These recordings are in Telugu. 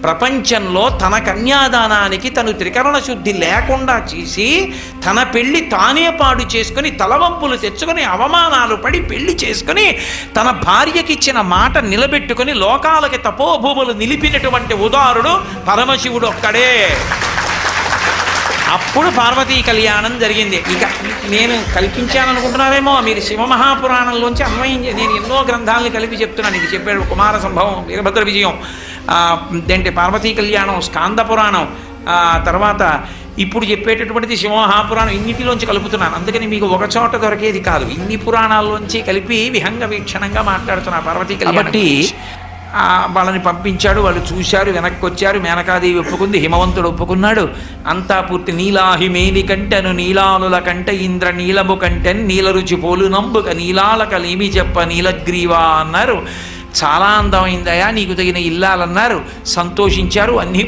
ప్రపంచంలో తన కన్యాదానానికి తను త్రికరణ శుద్ధి లేకుండా చేసి తన పెళ్లి తానే పాడు చేసుకుని తలవంపులు తెచ్చుకొని అవమానాలు పడి పెళ్లి చేసుకుని తన భార్యకిచ్చిన మాట నిలబెట్టుకుని లోకాలకి తపోభూములు నిలిపినటువంటి ఉదారుడు పరమశివుడు ఒక్కడే. అప్పుడు పార్వతీ కళ్యాణం జరిగింది. ఇక నేను కల్పించాననుకుంటున్నారేమో, మీరు శివమహాపురాణంలోంచి అన్వయం నేను ఎన్నో గ్రంథాలను కలిపి చెప్తున్నాను. ఇది చెప్పాడు కుమార సంభవం, వీరభద్ర విజయం, ఏంటి పార్వతీ కళ్యాణం, స్కాంద పురాణం, తర్వాత ఇప్పుడు చెప్పేటటువంటిది శివమహాపురాణం, ఇన్నిటిలోంచి కలుపుతున్నాను. అందుకని మీకు ఒక చోట దొరికేది కాదు, ఇన్ని పురాణాల్లోంచి కలిపి విహంగ వీక్షణంగా మాట్లాడుతున్నా పార్వతీ కళ్యాణం. కాబట్టి వాళ్ళని పంపించాడు, వాళ్ళు చూశారు, వెనక్కి వచ్చారు. మేనకాదేవి ఒప్పుకుంది, హిమవంతుడు ఒప్పుకున్నాడు. అంతా పూర్తి. నీలాహిమేని కంటెను నీలాలుల కంట ఇంద్ర నీలము కంటెన్ నీల రుచి పోలు నంబుక నీలాలకలేమి చెప్ప నీలగ్రీవా అన్నారు. చాలా అందమైందయా, నీకు తగిన ఇల్లాలన్నారు. సంతోషించారు. అన్నీ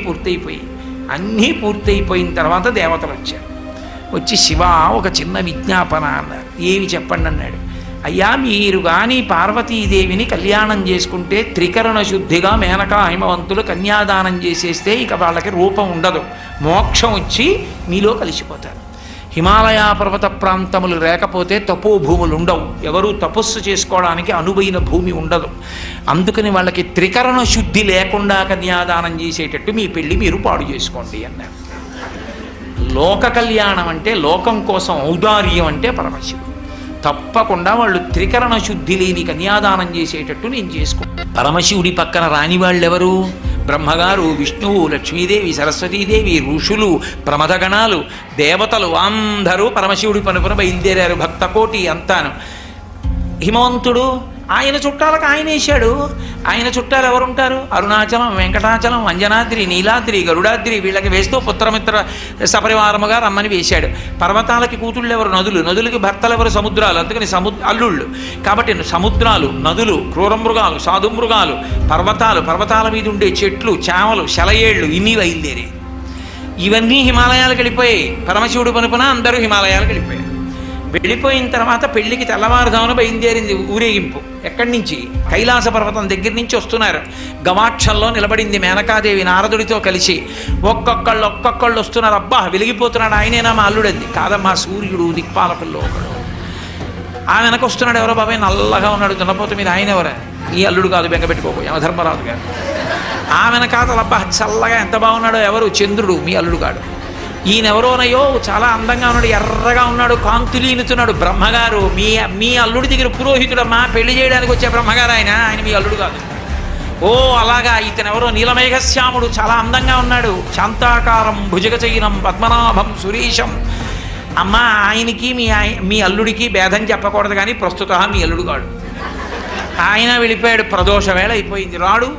పూర్తయిపోయిన తర్వాత దేవతలు వచ్చారు. వచ్చి శివ ఒక చిన్న విజ్ఞాపన అన్నారు. ఏమి చెప్పండి అన్నాడు. అయ్యా, మీరు కానీ పార్వతీదేవిని కళ్యాణం చేసుకుంటే త్రికరణ శుద్ధిగా మేనకా హిమవంతులు కన్యాదానం చేసేస్తే ఇక వాళ్ళకి రూపం ఉండదు, మోక్షం వచ్చి మీలో కలిసిపోతారు. హిమాలయ పర్వత ప్రాంతములు లేకపోతే తపోభూములు ఉండవు, ఎవరూ తపస్సు చేసుకోవడానికి అనువైన భూమి ఉండదు. అందుకని వాళ్ళకి త్రికరణ శుద్ధి లేకుండా కన్యాదానం చేసేటట్టు మీ పెళ్ళి మీరు పాడు చేసుకోండి అన్నారు. లోక కళ్యాణం అంటే, లోకం కోసం ఔదార్యం అంటే పరమశివుడు. తప్పకుండా వాళ్ళు త్రికరణ శుద్ధి లేని కన్యాదానం చేసేటట్టు నేను చేసుకుంటాను. పరమశివుడి పక్కన రాని వాళ్ళెవరు? బ్రహ్మగారు, విష్ణువు, లక్ష్మీదేవి, సరస్వతీదేవి, ఋషులు, ప్రమదగణాలు, దేవతలు అందరూ పరమశివుడి పనుపున బయలుదేరారు. భక్తకోటి అంతాను. హిమవంతుడు ఆయన చుట్టాలకు ఆయన వేశాడు. ఆయన చుట్టాలు ఎవరుంటారు? అరుణాచలం, వెంకటాచలం, అంజనాద్రి, నీలాద్రి, గరుడాద్రి, వీళ్ళకి వేస్తూ పుత్రమిత్ర సపరివారముగా రమ్మని వేశాడు. పర్వతాలకి కూతుళ్ళు ఎవరు? నదులు. నదులకి భర్తలు ఎవరు? సముద్రాలు. అందుకని అల్లుళ్ళు. కాబట్టి సముద్రాలు, నదులు, క్రూరమృగాలు, సాధుమృగాలు, పర్వతాలు, పర్వతాల మీద ఉండే చెట్లు, చామలు, శలయేళ్ళు, ఇన్ని బయలుదేరే. ఇవన్నీ హిమాలయాలకు వెళ్ళిపోయాయి. పరమశివుడు పనుపున అందరూ హిమాలయాలకు వెళ్ళిపోయారు. వెళ్ళిపోయిన తర్వాత పెళ్లికి తెల్లవారుదామున బయలుదేరింది ఊరేగింపు. ఎక్కడి నుంచి? కైలాస పర్వతం దగ్గర నుంచి వస్తున్నారు. గవాక్షంలో నిలబడింది మేనకాదేవి నారదుడితో కలిసి. ఒక్కొక్కళ్ళు వస్తున్నారు. అబ్బా వెలిగిపోతున్నాడు, ఆయనేనా మా అల్లుడంది. కాదమ్మా, సూర్యుడు దిక్పాలకుల్లో ఒకడు. ఆ వెనక వస్తున్నాడు. ఎవరో బాబాయ్ నల్లగా ఉన్నాడు దున్నపోత మీద, ఆయన ఎవరా? ఈ అల్లుడు కాదు, బెంగపెట్టుకోకు, యమధర్మరాజు గారు. ఆ వెనకాతలు అబ్బా చల్లగా ఎంత బాగున్నాడో, ఎవరు? చంద్రుడు, మీ అల్లుడు కాడు. ఈయనెవరోనయ్యో చాలా అందంగా ఉన్నాడు, ఎర్రగా ఉన్నాడు, కాంతులీనుతున్నాడు. బ్రహ్మగారు, మీ అల్లుడి దగ్గర పురోహితుడమ్మా, పెళ్లి చేయడానికి వచ్చే బ్రహ్మగారు ఆయన మీ అల్లుడు కాదు. ఓ అలాగా, ఇతనెవరో నీలమేఘశ్యాముడు, చాలా అందంగా ఉన్నాడు, శాంతాకారం భుజగచైనం పద్మనాభం సురీశం. అమ్మ, ఆయనకి మీ అల్లుడికి భేదం చెప్పకూడదు, కానీ ప్రస్తుత మీ అల్లుడు కాడు. ఆయన వెళ్ళిపోయాడు. ప్రదోష వేళ అయిపోయింది, రాడు.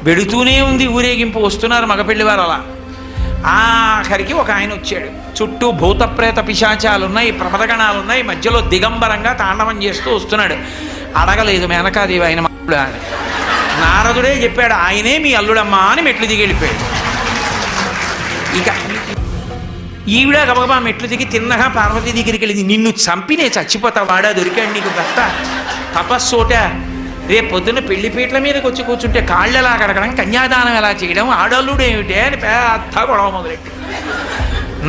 వెడుతూనే ఉంది ఊరేగింపు. వస్తున్నారు మగపెళ్లివారు. అలా ఆఖరికి ఒక ఆయన వచ్చాడు. చుట్టూ భూతప్రేత పిశాచాలు ఉన్నాయి, ప్రమదగణాలు ఉన్నాయి. మధ్యలో దిగంబరంగా తాండవం చేస్తూ వస్తున్నాడు. అడగలేదు మేనకాదేవి ఆయన అల్లుడా అని. నారదుడే చెప్పాడు, ఆయనే మీ అల్లుడమ్మా అని మెట్లు దిగి వెళ్ళిపోయాడు. ఇక ఈవిడ గబగబా మెట్లు దిగి తిన్నగా పార్వతీ దగ్గరికి వెళ్ళింది. నిన్ను చంపినే చచ్చిపోతా, వాడా దొరికాడు నీకు భర్త, తపస్సోట. రేపు పొద్దున్న పెళ్లిపీటల మీదకి వచ్చి కూర్చుంటే కాళ్ళు ఎలా కడగడం, కన్యాదానం ఎలా చేయడం, ఆడల్లుడు ఏమిటే అని పెద్ద గొడవ మొదలెట్టి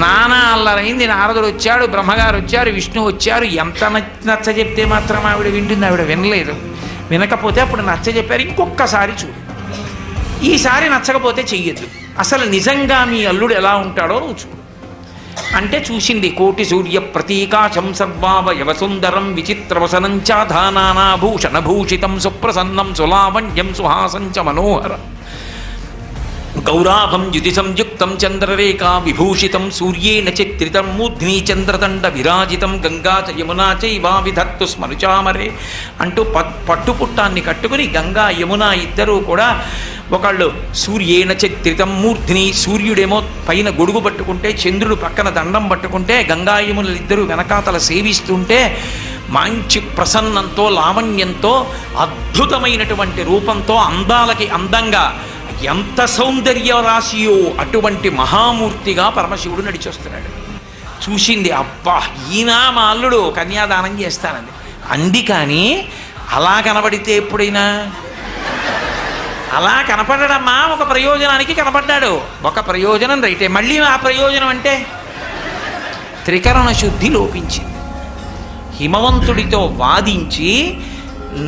నానా అల్లరైంది. నారదుడు వచ్చాడు, బ్రహ్మగారు వచ్చారు, విష్ణు వచ్చారు. ఎంత నచ్చ చెప్తే మాత్రం ఆవిడ వింటుంది? ఆవిడ వినలేదు. వినకపోతే అప్పుడు నచ్చ చెప్పారు, ఇంకొక్కసారి చూడు, ఈసారి నచ్చకపోతే చెయ్యొద్దు, అసలు నిజంగా మీ అల్లుడు ఎలా ఉంటాడో నువ్వు చూడు అంటే చూసింది. కోటి సూర్య ప్రతీకాశం సర్వావయవ సుందరం విచిత్రవసనం చాధానాభూషణభూషితం సుప్రసన్నం సులావణ్యం సుహాసంచ మనోహరం గౌరాభం యుతి సంయుక్తం చంద్రరేఖా విభూషితం సూర్యేణ చిత్రితం మూర్ధ్ని చంద్రదండ విరాజితం గంగా చ యమునా చైవా విధత్తు స్మరుచామరే అంటూ పట్టుపుట్టాన్ని కట్టుకుని గంగా యమున ఇద్దరూ కూడా ఒకళ్ళు సూర్యేణ చిత్రితం మూర్ధ్ని, సూర్యుడేమో పైన గొడుగు పట్టుకుంటే చంద్రుడు పక్కన దండం పట్టుకుంటే గంగా యమునలు ఇద్దరు వెనకాతల సేవిస్తుంటే మంచి ప్రసన్నంతో లావణ్యంతో అద్భుతమైనటువంటి రూపంతో అందాలకి అందంగా ఎంత సౌందర్య రాశియో అటువంటి మహామూర్తిగా పరమశివుడు నడిచొస్తున్నాడు. చూసింది, అబ్బా ఈయన మా అల్లుడు, కన్యాదానం చేస్తానండి అంది. కానీ అలా కనబడితే ఎప్పుడైనా అలా కనపడడమ్మా ఒక ప్రయోజనానికి కనపడ్డాడు. ఒక ప్రయోజనం రైటే, మళ్ళీ ఆ ప్రయోజనం అంటే త్రికరణ శుద్ధి లోపించింది. హిమవంతుడితో వాదించి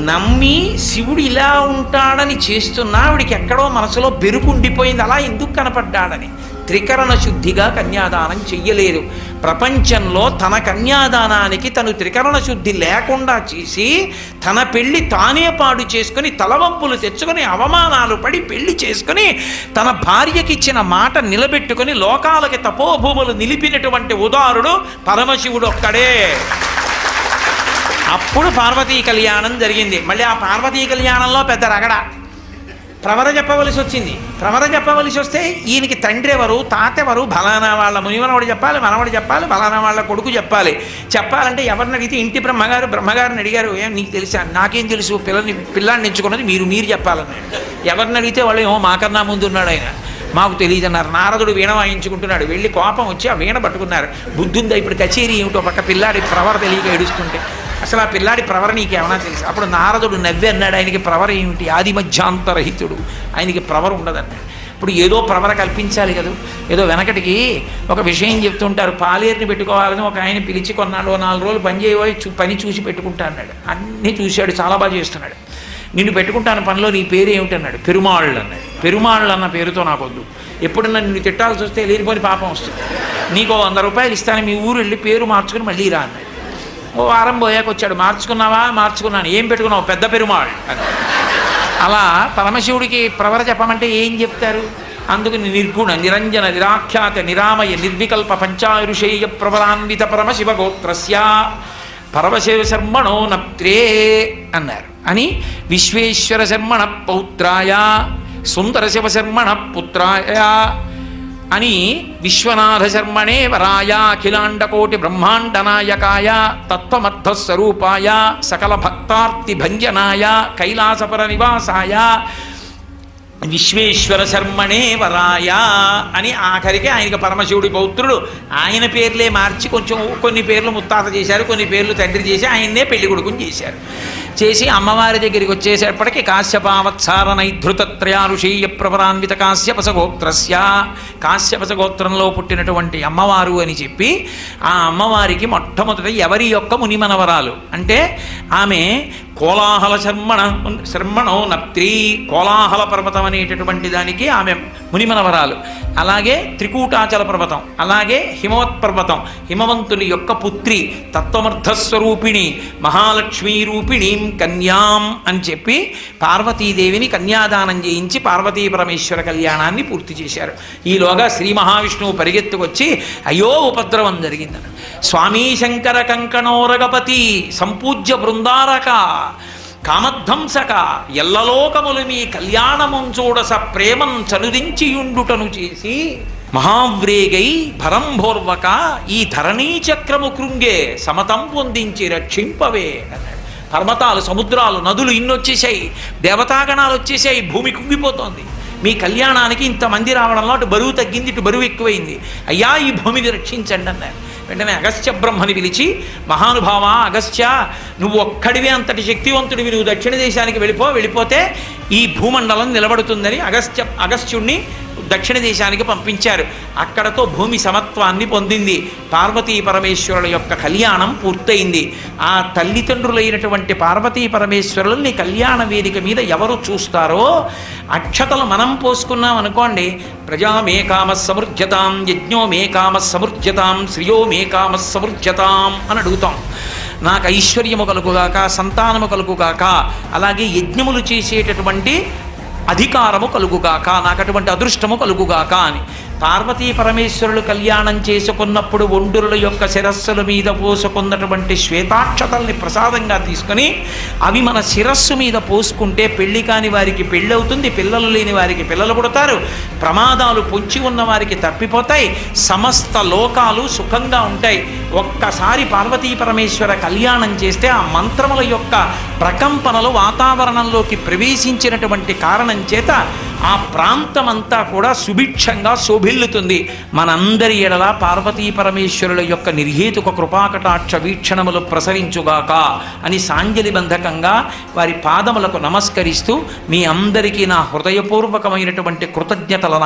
నమ్మి శివుడు ఇలా ఉంటాడని చేస్తున్నా ఆవిడికి ఎక్కడో మనసులో బెరుకుండిపోయింది, అలా ఎందుకు కనపడ్డాడని. త్రికరణ శుద్ధిగా కన్యాదానం చెయ్యలేదు. ప్రపంచంలో తన కన్యాదానానికి తను త్రికరణ శుద్ధి లేకుండా చేసి తన పెళ్లి తానే పాడు చేసుకుని తలవంపులు తెచ్చుకొని అవమానాలు పడి పెళ్లి చేసుకుని తన భార్యకిచ్చిన మాట నిలబెట్టుకుని లోకాలకి తపోభూములు నిలిపినటువంటి ఉదారుడు పరమశివుడు ఒక్కడే. అప్పుడు పార్వతీ కళ్యాణం జరిగింది. మళ్ళీ ఆ పార్వతీ కళ్యాణంలో పెద్ద రగడ, ప్రవర చెప్పవలసి వచ్చింది. ప్రవర చెప్పవలసి వస్తే ఈయనకి తండ్రి ఎవరు, తాత ఎవరు, బలానా వాళ్ళ మునిమనవాడు చెప్పాలి, మనవాడు చెప్పాలి, బలానా వాళ్ళ కొడుకు చెప్పాలి. చెప్పాలంటే ఎవరిని అడిగితే ఇంటి బ్రహ్మగారిని అడిగారు, ఏం నీకు తెలుసా? నాకేం తెలుసు, పిల్లాన్ని ఎంచుకున్నది మీరు చెప్పాలన్నాడు. ఎవరిని అడిగితే వాళ్ళు ఏమో మాకన్నా ముందు ఉన్నాడు ఆయన, మాకు తెలియదన్నారు. నారదుడు వీణ వాయించుకుంటున్నాడు, వెళ్ళి కోపం వచ్చి ఆ వీణ పట్టుకున్నారు. బుద్ధుందా ఇప్పుడు కచేరీ ఏమిటో పక్క పిల్లాడి ప్రవర తెలియక ఏడుస్తుంటే, అసలు ఆ పిల్లాడి ప్రవర నీకేమన్నా తెలుసు? అప్పుడు నారదుడు నవ్వి అన్నాడు, ఆయనకి ప్రవర ఏమిటి, ఆది మధ్యాంతరహితుడు, ఆయనకి ప్రవర ఉండదన్నాడు. ఇప్పుడు ఏదో ప్రవర కల్పించాలి కదా. ఏదో వెనకటికి ఒక విషయం చెప్తుంటారు, పాలేరుని పెట్టుకోవాలని ఒక ఆయన పిలిచి కొన్నాడు, 4 రోజులు పని చేయబోయి పని చూసి పెట్టుకుంటా అన్నాడు. అన్నీ చూశాడు, చాలా బాగా చేస్తున్నాడు. నిన్ను పెట్టుకుంటాను పనిలో, నీ పేరు ఏమిటన్నాడు. పెరుమాళ్ళు అన్నాడు. పెరుమాళ్ళు అన్న పేరుతో నాకొద్దు, ఎప్పుడన్నా నిన్ను తిట్టాల్సి వస్తే లేనిపోని పాపం వస్తుంది, నీకు 100 రూపాయలు ఇస్తాను, మీ ఊరు వెళ్ళి పేరు మార్చుకుని మళ్ళీ రా అన్నాడు. ఓ వారం పోయాక వచ్చాడు, మార్చుకున్నావా? మార్చుకున్నాను. ఏం పెట్టుకున్నావు? పెద్ద పెరుమాళ్ అని. అలా పరమశివుడికి ప్రవర చెప్పమంటే ఏం చెప్తారు? అందుకు నిర్గుణ నిరంజన నిరాఖ్యాత నిరామయ నిర్వికల్ప పంచారుషేయ ప్రవరాన్విత పరమశివ గోత్రస్య పరమశివ శర్మణో నప్త్రే అన్నారు. అని విశ్వేశ్వర శర్మణ పౌత్రాయ సుందర శివశర్మణ పుత్రాయ అని విశ్వనాథ శర్మణే వరాయ అఖిలాండకోటి బ్రహ్మాండ నాయకాయ తత్వమర్థస్వరూపాయ సకల భక్తార్తి భంజనాయ కైలాసపర నివాసాయ విశ్వేశ్వర శర్మణే వరాయ అని ఆఖరికి ఆయనకి పరమశివుడి పౌత్రుడు. ఆయన పేర్లే మార్చి కొంచెం కొన్ని పేర్లు ముత్తాత చేశారు, కొన్ని పేర్లు తండ్రి చేసి ఆయన్నే పెళ్లి కొడుకుని చేశారు. చేసి అమ్మవారి దగ్గరికి వచ్చేసేపటికి కాశ్యపావత్సార నైధృతత్రయారుషేయ ప్రవరాన్విత కాశ్యపసగోత్రస్య కాశ్యపసగోత్రంలో పుట్టినటువంటి అమ్మవారు అని చెప్పి ఆ అమ్మవారికి మొట్టమొదట ఎవరి యొక్క మునిమనవరాలు అంటే ఆమె కోలాహల శర్మణో నప్త్రి, కోలాహల పర్వతం అనేటటువంటి దానికి ఆమె మునిమనవరాలు. అలాగే త్రికూటాచల పర్వతం, అలాగే హిమవత్ పర్వతం, హిమవంతుని యొక్క పుత్రి, తత్వమర్థస్వరూపిణి, మహాలక్ష్మీ రూపిణీం కన్యాం అని చెప్పి పార్వతీదేవిని కన్యాదానం చేయించి పార్వతీ పరమేశ్వర కళ్యాణాన్ని పూర్తి చేశారు. ఈలోగా శ్రీ మహావిష్ణువు పరిగెత్తుకొచ్చి అయ్యో ఉపద్రవం జరిగిందని, స్వామీ శంకర కంకణోరగపతి సంపూజ్య బృందారక కామధ్వంసక ఎల్లలోకములు మీ కళ్యాణముం చూడస ప్రేమం చనుదించియుండుటను చేసి మహావ్రేగై భరంభోర్వక ఈ ధరణీ చక్రము కృంగే సమతం పొందించి రక్షింపవే అన్నాడు. పర్వతాలు, సముద్రాలు, నదులు ఇన్నొచ్చేసాయి, దేవతాగణాలు వచ్చేసాయి, భూమి కుంగిపోతోంది. మీ కళ్యాణానికి ఇంతమంది రావడంలో అటు బరువు తగ్గింది, ఇటు బరువు ఎక్కువైంది, అయ్యా ఈ భూమిని రక్షించండి అన్నారు. వెంటనే అగస్త్య బ్రహ్మని పిలిచి, మహానుభావ అగస్త్య, నువ్వు ఒక్కడివే అంతటి శక్తివంతుడివి, నువ్వు దక్షిణ దేశానికి వెళ్ళిపోతే ఈ భూమండలం నిలబడుతుందని అగస్త్యుణ్ణి దక్షిణ దేశానికి పంపించారు. అక్కడతో భూమి సమత్వాన్ని పొందింది. పార్వతీ పరమేశ్వరుల యొక్క కళ్యాణం పూర్తయింది. ఆ తల్లిదండ్రులైనటువంటి పార్వతీ పరమేశ్వరుల్ని కళ్యాణ వేదిక మీద ఎవరు చూస్తారో అక్షతలు మనం పోసుకున్నాం అనుకోండి, ప్రజా మే కామ సమృజ్యతాం, యజ్ఞో మే కామ సమృజ్యతాం, శ్రియో మే కామ సమృజ్యతాం అని అడుగుతాం. నాకు ఐశ్వర్యము కలుగుగాక, సంతానము కలుగుగాక, అలాగే యజ్ఞములు చేసేటటువంటి అధికారము కలుగుగాక, నాకు అటువంటి అదృష్టము కలుగుగాక అని. పార్వతీ పరమేశ్వరులు కళ్యాణం చేసుకున్నప్పుడు ఒండురుల యొక్క శిరస్సుల మీద పోసుకున్నటువంటి శ్వేతాక్షతల్ని ప్రసాదంగా తీసుకొని అవి మన శిరస్సు మీద పోసుకుంటే పెళ్లి కాని వారికి పెళ్ళి అవుతుంది, పిల్లలు లేని వారికి పిల్లలు పుడతారు, ప్రమాదాలు పొంచి ఉన్న వారికి తప్పిపోతాయి, సమస్త లోకాలు సుఖంగా ఉంటాయి. ఒక్కసారి పార్వతీ పరమేశ్వర కళ్యాణం చేస్తే ఆ మంత్రముల యొక్క ప్రకంపనలు వాతావరణంలోకి ప్రవేశించినటువంటి కారణం చేత ఆ ప్రాంతమంతా కూడా సుభిక్షంగా శోభిల్లుతుంది. మనందరి ఎడల పార్వతీ పరమేశ్వరుల యొక్క నిర్హేతుక కృపాకటాక్ష వీక్షణములు ప్రసరించుగాక అని సాంజలి బంధకంగా వారి పాదములకు నమస్కరిస్తూ మీ అందరికీ నా హృదయపూర్వకమైనటువంటి కృతజ్ఞతల